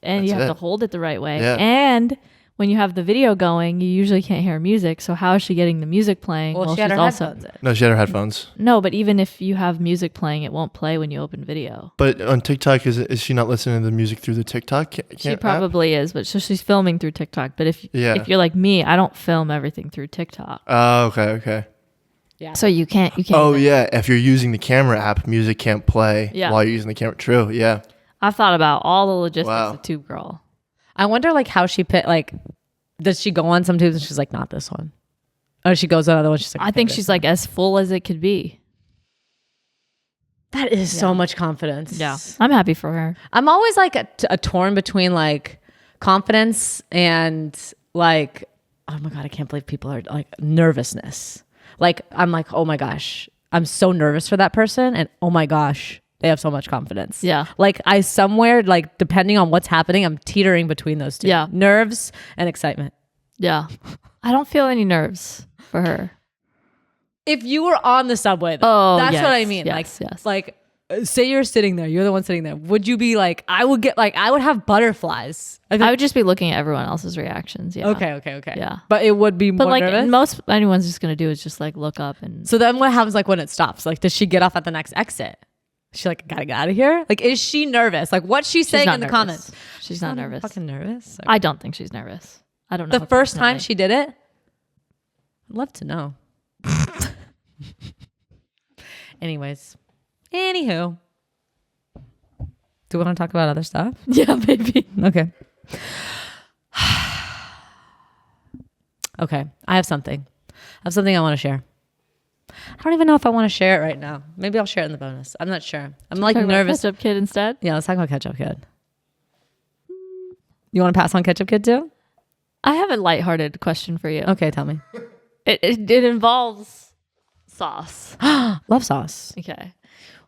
And you That's have to it. hold it the right way. Yeah. And when you have the video going, you usually can't hear music. So how is she getting the music playing? Well, she had she's her also headphones in. no. She had her headphones. No, but even if you have music playing, it won't play when you open video. But on TikTok, is she not listening to the music through the TikTok? She probably is, but so she's filming through TikTok. But if you're like me, I don't film everything through TikTok. Oh, okay. Yeah. So you can't. Oh, even- yeah. If you're using the camera app, music can't play Yeah. while you're using the camera. True. Yeah. I've thought about all the logistics Wow. of Tube Girl. I wonder like how she picked, like, does she go on some tubes and she's like, not this one? Or she goes on other ones, she's like, I think she's like as full as it could be. that is so much confidence. Yeah. I'm happy for her. I'm always like a torn between like confidence and like, oh my God, I can't believe people are like nervousness. Like, I'm like, oh my gosh, I'm so nervous for that person. And oh my gosh, they have so much confidence. Yeah. Like I somewhere, like depending on what's happening, I'm teetering between those two. Yeah. Nerves and excitement. Yeah. I don't feel any nerves for her. If you were on the subway, though, that's yes, what I mean. yes. Like, say you're sitting there, you're the one sitting there. Would you be like, I would have butterflies. I think, I would just be looking at everyone else's reactions. Yeah. okay. Yeah. But it would be But more like nervous. most anyone's just gonna do is just like look up and So then what happens like when it stops? Like, does she get off at the next exit? She like, gotta get out of here? Like, is she nervous? Like, what's she saying not in the nervous. comments? She's not nervous. Fucking nervous. I don't think she's nervous. I don't know. The her first time personally. she did it, I'd love to know. Anyways, anywho, do we want to talk about other stuff? Yeah, maybe. Okay. Okay. I have something. I want to share. I don't even know if I want to share it right now. Maybe I'll share it in the bonus. I'm not sure. I'm like Talk about nervous. Ketchup Kid instead. Yeah, let's talk about Ketchup Kid. You want to pass on Ketchup Kid too? I have a lighthearted question for you. Okay, tell me. It involves sauce. Love sauce. Okay.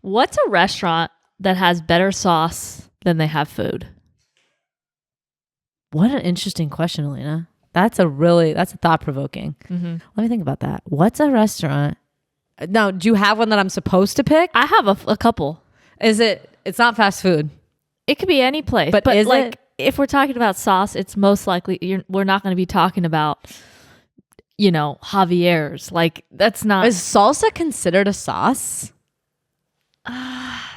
What's a restaurant that has better sauce than they have food? What an interesting question, Alina. That's a thought provoking. Mm-hmm. Let me think about that. What's a restaurant? Now, do you have one that I'm supposed to pick? I have a couple. It's not fast food. It could be any place. But is like, it? if we're talking about sauce, it's most likely we're not going to be talking about, Javier's. Like, that's not. Is salsa considered a sauce?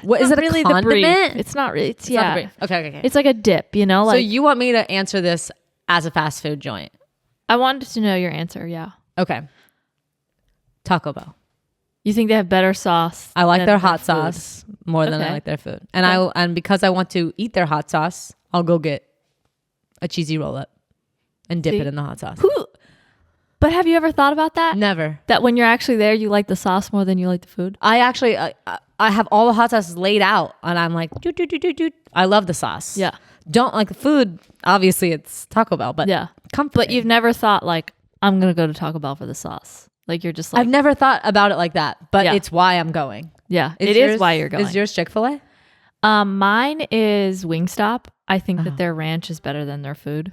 What is not it? really A the brief. condiment? It's not really. It's It's not yeah. the brief. Okay. It's like a dip, So like you want me to answer this as a fast food joint? I wanted to know your answer. Yeah. Okay. Taco Bell. You think they have better sauce? I like than their hot food? sauce more than I Okay. like their food. And because I want to eat their hot sauce, I'll go get a cheesy roll up and dip See? it in the hot sauce. But have you ever thought about that? Never. That when you're actually there, you like the sauce more than you like the food? I actually I have all the hot sauces laid out and I'm like do. I love the sauce. Yeah. Don't like the food. Obviously it's Taco Bell, but Yeah. comforting. But you've never thought like, I'm going to go to Taco Bell for the sauce. Like you're just like, I've never thought about it like that, but Yeah. it's why I'm going. yeah, Is it yours- is why you're going. Is yours Chick-fil-A? Mine is Wingstop. I think that their ranch is better than their food.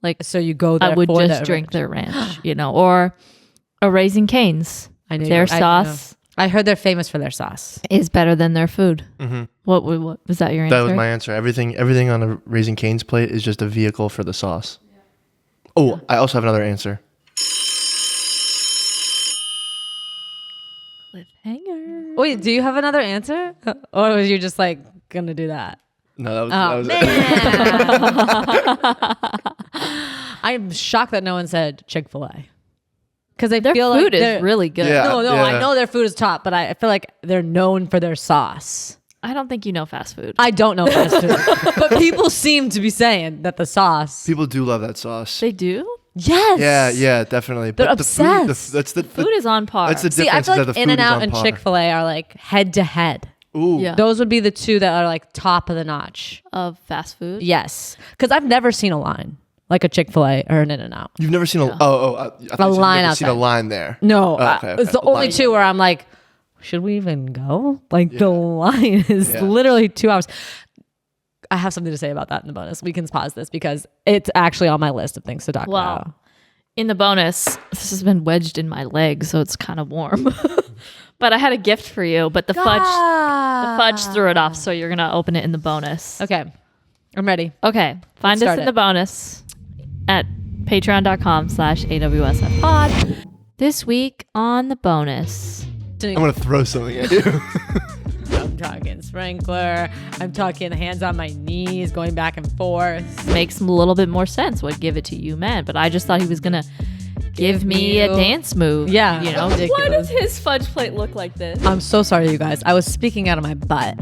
Like So you go there I would for just the drink their ranch, or a Raising Cane's. I knew Their you- sauce I heard they're famous for their sauce. is better than their food. Mm-hmm. What was that your answer? That was my answer. Everything on a Raising Cane's plate is just a vehicle for the sauce. Oh, I also have another answer. Cliffhanger. Wait, do you have another answer? Or was you just like gonna do that? No, Oh, that was I'm shocked that no one said Chick-fil-A. Because I Their feel food like is really good. Yeah. No, I know their food is top, but I feel like they're known for their sauce. I don't think you know fast food. I don't know fast food, but people seem to be saying that the sauce. People do love that sauce. They do? Yes. Yeah, definitely. They're But the food, obsessed. that's the Food is on par. That's the See, I difference. feel is like that the In food and is Out on and par. Chick-fil-A are like head to head. Ooh, Yeah. Those would be the two that are like top of the notch. Of fast food? Yes, because I've never seen a line like a Chick-fil-A or an In and Out. You've never seen I thought you said you've line never seen a outside. line there. No, Oh, okay, it's the okay. only Line. two where I'm like, should we even go? Like the line is Yeah. literally 2 hours. I have something to say about that in the bonus. We can pause this because it's actually on my list of things to talk about. Wow. In the bonus, this has been wedged in my leg, so it's kind of warm. But I had a gift for you, but the fudge threw it off, so you're gonna open it in the bonus. Okay, I'm ready. Okay. Find Let's us start in it. the bonus at patreon.com/AWSF pod. This week on the bonus. I'm gonna throw something at you. I'm talking sprinkler. I'm talking hands on my knees, going back and forth. Makes a little bit more sense what Give It To You meant, but I just thought he was gonna give me a you- dance move. Yeah, You know, ridiculous. why does his fudge plate look like this? I'm so sorry, you guys. I was speaking out of my butt.